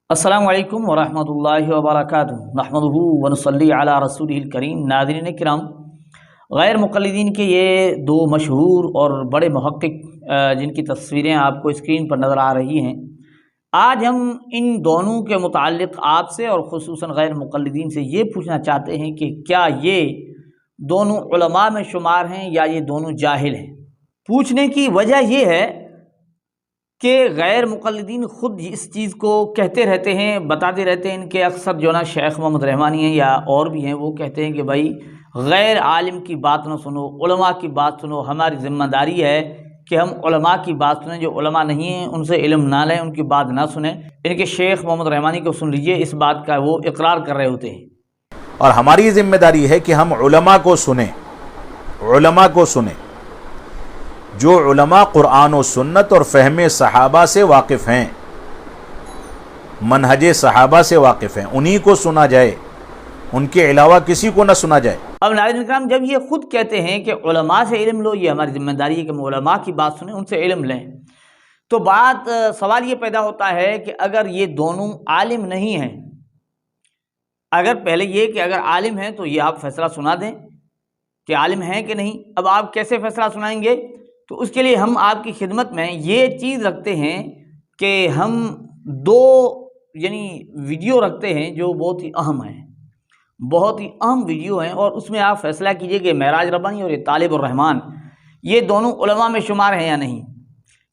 السلام علیکم ورحمۃ اللہ وبرکاتہ نحمدہ ونصلی علی رسولہ الکریم۔ ناظرین کرام، غیر مقلدین کے یہ دو مشہور اور بڑے محقق جن کی تصویریں آپ کو اسکرین پر نظر آ رہی ہیں، آج ہم ان دونوں کے متعلق آپ سے اور خصوصاً غیر مقلدین سے یہ پوچھنا چاہتے ہیں کہ کیا یہ دونوں علماء میں شمار ہیں یا یہ دونوں جاہل ہیں۔ پوچھنے کی وجہ یہ ہے کہ غیر مقلدین خود اس چیز کو کہتے رہتے ہیں، بتاتے رہتے ہیں۔ ان کے اکثر جو نا شیخ محمد رحمانی ہیں یا اور بھی ہیں، وہ کہتے ہیں کہ بھائی غیر عالم کی بات نہ سنو، علماء کی بات سنو۔ ہماری ذمہ داری ہے کہ ہم علماء کی بات سنیں، جو علماء نہیں ہیں ان سے علم نہ لیں، ان کی بات نہ سنیں۔ ان کے شیخ محمد رحمانی کو سن لیجئے، اس بات کا وہ اقرار کر رہے ہوتے ہیں۔ اور ہماری ذمہ داری ہے کہ ہم علماء کو سنیں، علماء کو سنیں جو علماء قرآن و سنت اور فہم صحابہ سے واقف ہیں، منہج صحابہ سے واقف ہیں، انہی کو سنا جائے، ان کے علاوہ کسی کو نہ سنا جائے۔ اب ناظرین کرام، جب یہ خود کہتے ہیں کہ علماء سے علم لو، یہ ہماری ذمہ داری ہے کہ ہم علماء کی بات سنیں، ان سے علم لیں، تو سوال یہ پیدا ہوتا ہے کہ اگر یہ دونوں عالم نہیں ہیں، اگر پہلے یہ کہ اگر عالم ہیں تو یہ آپ فیصلہ سنا دیں کہ عالم ہیں کہ نہیں۔ اب آپ کیسے فیصلہ سنائیں گے؟ تو اس کے لیے ہم آپ کی خدمت میں یہ چیز رکھتے ہیں کہ ہم دو ویڈیو رکھتے ہیں جو بہت ہی اہم ہیں، بہت ہی اہم ویڈیو ہیں، اور اس میں آپ فیصلہ کیجئے کہ معراج ربانی اور یہ طالب الرحمن یہ دونوں علماء میں شمار ہیں یا نہیں،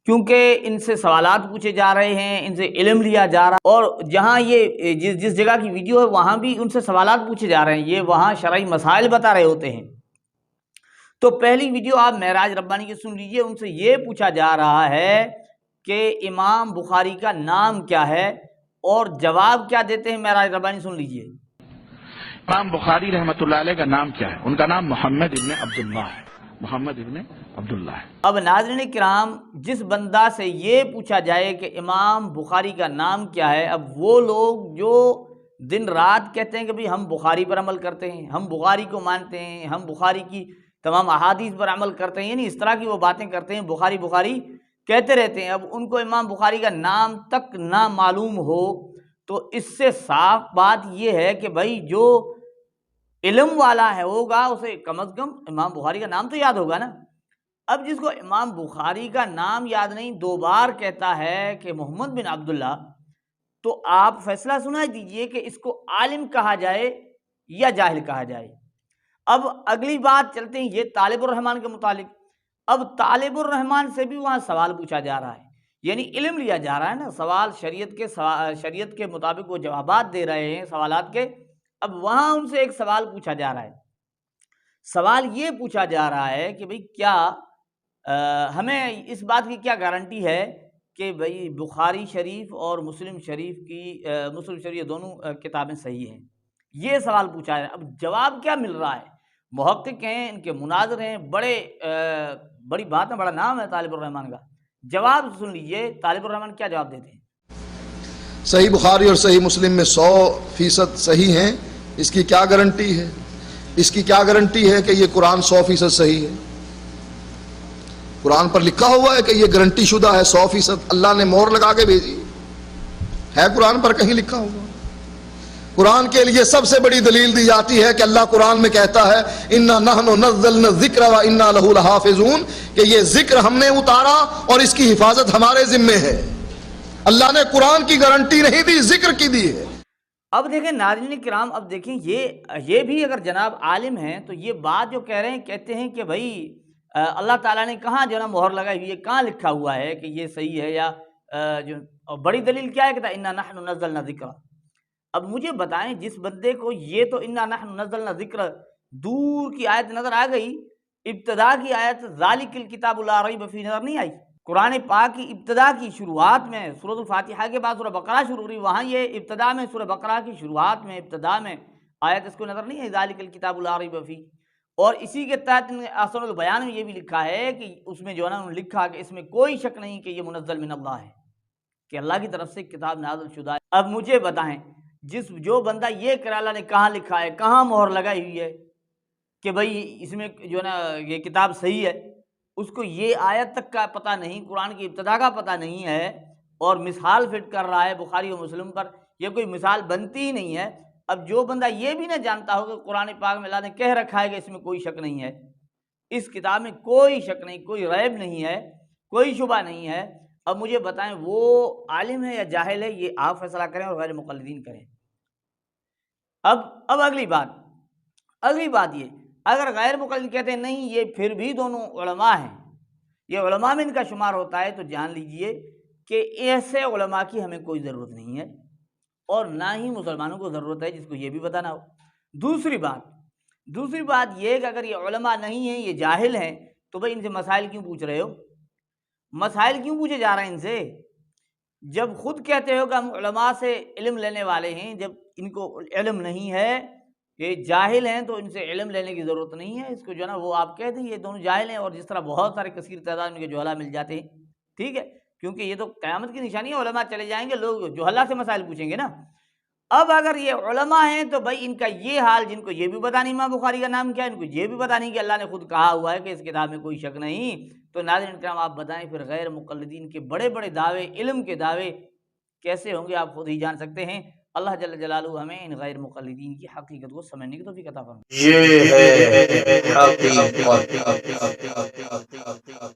کیونکہ ان سے سوالات پوچھے جا رہے ہیں، ان سے علم لیا جا رہا ہے، اور جہاں یہ جس جگہ کی ویڈیو ہے وہاں بھی ان سے سوالات پوچھے جا رہے ہیں، یہ وہاں شرعی مسائل بتا رہے ہوتے ہیں۔ تو پہلی ویڈیو آپ معراج ربانی کی سن لیجئے، ان سے یہ پوچھا جا رہا ہے کہ امام بخاری کا نام کیا ہے، اور جواب کیا دیتے ہیں معراج ربانی، سن لیجئے۔ امام بخاری رحمۃ اللہ علیہ کا نام کیا ہے؟ ان کا نام محمد ابن عبداللہ ہے، محمد ابن عبداللہ ہے۔ اب ناظرین کرام، جس بندہ سے یہ پوچھا جائے کہ امام بخاری کا نام کیا ہے، اب وہ لوگ جو دن رات کہتے ہیں کہ بھئی ہم بخاری پر عمل کرتے ہیں، ہم بخاری کو مانتے ہیں، ہم بخاری کی تمام احادیث پر عمل کرتے ہیں، یعنی اس طرح کی وہ باتیں کرتے ہیں، بخاری بخاری کہتے رہتے ہیں، اب ان کو امام بخاری کا نام تک نہ معلوم ہو، تو اس سے صاف بات یہ ہے کہ بھائی جو علم والا ہے ہوگا اسے کم از کم امام بخاری کا نام تو یاد ہوگا نا۔ اب جس کو امام بخاری کا نام یاد نہیں، دو بار کہتا ہے کہ محمد بن عبداللہ، تو آپ فیصلہ سنا دیجئے کہ اس کو عالم کہا جائے یا جاہل کہا جائے۔ اب اگلی بات چلتے ہیں یہ طالب الرحمن کے متعلق۔ اب طالب الرحمن سے بھی وہاں سوال پوچھا جا رہا ہے، یعنی علم لیا جا رہا ہے نا، سوال شریعت کے مطابق وہ جوابات دے رہے ہیں سوالات کے۔ اب وہاں ان سے ایک سوال پوچھا جا رہا ہے، سوال یہ پوچھا جا رہا ہے کہ بھئی کیا ہمیں اس بات کی کیا گارنٹی ہے کہ بھئی بخاری شریف اور مسلم شریف یہ دونوں کتابیں صحیح ہیں؟ یہ سوال پوچھا ہے۔ اب جواب کیا مل رہا ہے؟ محقق ہیں، ان کے مناظر ہیں، بڑی بات ہے، بڑا نام ہے طالب الرحمن کا۔ جواب سن لیجئے طالب الرحمن کیا جواب دیتے ہیں۔ صحیح بخاری اور صحیح مسلم میں 100% صحیح ہیں، اس کی کیا گارنٹی ہے؟ اس کی کیا گارنٹی ہے کہ یہ قرآن 100% صحیح ہے؟ قرآن پر لکھا ہوا ہے کہ یہ گارنٹی شدہ ہے 100%، اللہ نے مہر لگا کے بھیجی ہے، قرآن پر کہیں لکھا ہوا؟ قرآن کے لیے سب سے بڑی دلیل دی جاتی ہے کہ اللہ قرآن میں کہتا ہے اِنَّا نَحْنُ نَزَّلْنَا الذِّكْرَ وَإِنَّا لَهُ لَحَافِظُونَ، کہ یہ ذکر ہم نے اتارا اور اس کی حفاظت ہمارے ذمے ہے۔ اللہ نے قرآن کی گارنٹی نہیں دی، ذکر کی دی ہے۔ اب دیکھیں ناظرین کرام، اب دیکھیں یہ بھی اگر جناب عالم ہیں تو یہ بات جو کہہ رہے ہیں، کہتے ہیں کہ بھائی اللہ تعالیٰ نے کہاں جو نا مہر لگائی ہوئی ہے، کہاں لکھا ہوا ہے کہ یہ صحیح ہے، یا اور بڑی دلیل کیا ہے کہ اِنَّا نَحْنُ نَزَّلْنَا الذِّكْرَ۔ اب مجھے بتائیں، جس بندے کو یہ تو اِنَّا نَحْنُ نَزَّلْنَا الذِّكْرَ دور کی آیت نظر آ گئی، ابتدا کی آیت ذَلِكَ الْكِتَابُ لَا رَيْبَ فِيهِ نظر نہیں آئی۔ قرآن پاک کی ابتدا کی شروعات میں سورۃ الفاتحہ کے بعد سورہ بقرہ شروع ہوئی، وہاں یہ ابتدا میں سورہ بقرہ کی شروعات میں ابتدا میں آیت اس کو نظر نہیں ہے ذَلِكَ الْكِتَابُ لَا رَيْبَ فِيهِ۔ اور اسی کے تحت احسن البیان میں یہ بھی لکھا ہے کہ اس میں جو ہے نا انہوں نے لکھا کہ اس میں کوئی شک نہیں کہ یہ منزل من اللہ ہے، کہ اللہ کی طرف سے کتاب نازل شدہ ہے۔ اب مجھے بتائیں، جو بندہ یہ کہ اللہ نے کہاں لکھا ہے، کہاں مہر لگائی ہوئی ہے کہ بھئی اس میں جو ہے نا یہ کتاب صحیح ہے، اس کو یہ آیت تک کا پتہ نہیں، قرآن کی ابتدا کا پتہ نہیں ہے، اور مثال فٹ کر رہا ہے بخاری و مسلم پر، یہ کوئی مثال بنتی ہی نہیں ہے۔ اب جو بندہ یہ بھی نہ جانتا ہو کہ قرآن پاک میں اللہ نے کہہ رکھا ہے کہ اس میں کوئی شک نہیں ہے، اس کتاب میں کوئی شک نہیں، کوئی ریب نہیں ہے، کوئی شبہ نہیں ہے، اب مجھے بتائیں وہ عالم ہے یا جاہل ہے؟ یہ آپ فیصلہ کریں اور غیر مقلدین کریں۔ اب اگلی بات یہ، اگر غیر مقلد کہتے ہیں نہیں یہ پھر بھی دونوں علماء ہیں، یہ علماء میں ان کا شمار ہوتا ہے، تو جان لیجئے کہ ایسے علماء کی ہمیں کوئی ضرورت نہیں ہے، اور نہ ہی مسلمانوں کو ضرورت ہے جس کو یہ بھی بتانا ہو۔ دوسری بات یہ کہ اگر یہ علماء نہیں ہیں، یہ جاہل ہیں، تو بھئی ان سے مسائل کیوں پوچھ رہے ہو؟ مسائل کیوں پوچھے جا رہے ہیں ان سے؟ جب خود کہتے ہو کہ ہم علماء سے علم لینے والے ہیں، جب ان کو علم نہیں ہے، یہ جاہل ہیں، تو ان سے علم لینے کی ضرورت نہیں ہے، اس کو جو ہے نا وہ آپ کہہ دیں یہ دونوں جاہل ہیں، اور جس طرح بہت سارے کثیر تعداد میں کے جہلا مل جاتے ہیں، ٹھیک ہے، کیونکہ یہ تو قیامت کی نشانی ہے، علماء چلے جائیں گے، لوگ جہلا سے مسائل پوچھیں گے نا۔ اب اگر یہ علماء ہیں تو بھائی ان کا یہ حال، جن کو یہ بھی پتہ نہیں امام بخاری کا نام کیا ہے، ان کو یہ بھی پتہ نہیں کہ اللہ نے خود کہا ہوا ہے کہ اس کتاب میں کوئی شک نہیں، تو ناظرین کرام آپ بتائیں پھر غیر مقلدین کے بڑے بڑے دعوے، علم کے دعوے کیسے ہوں گے؟ آپ خود ہی جان سکتے ہیں۔ اللہ جل جلالہ ہمیں ان غیر مقلدین کی حقیقت کو سمجھنے کی توفیق عطا فرمائے۔ یہ ہے حقیقت۔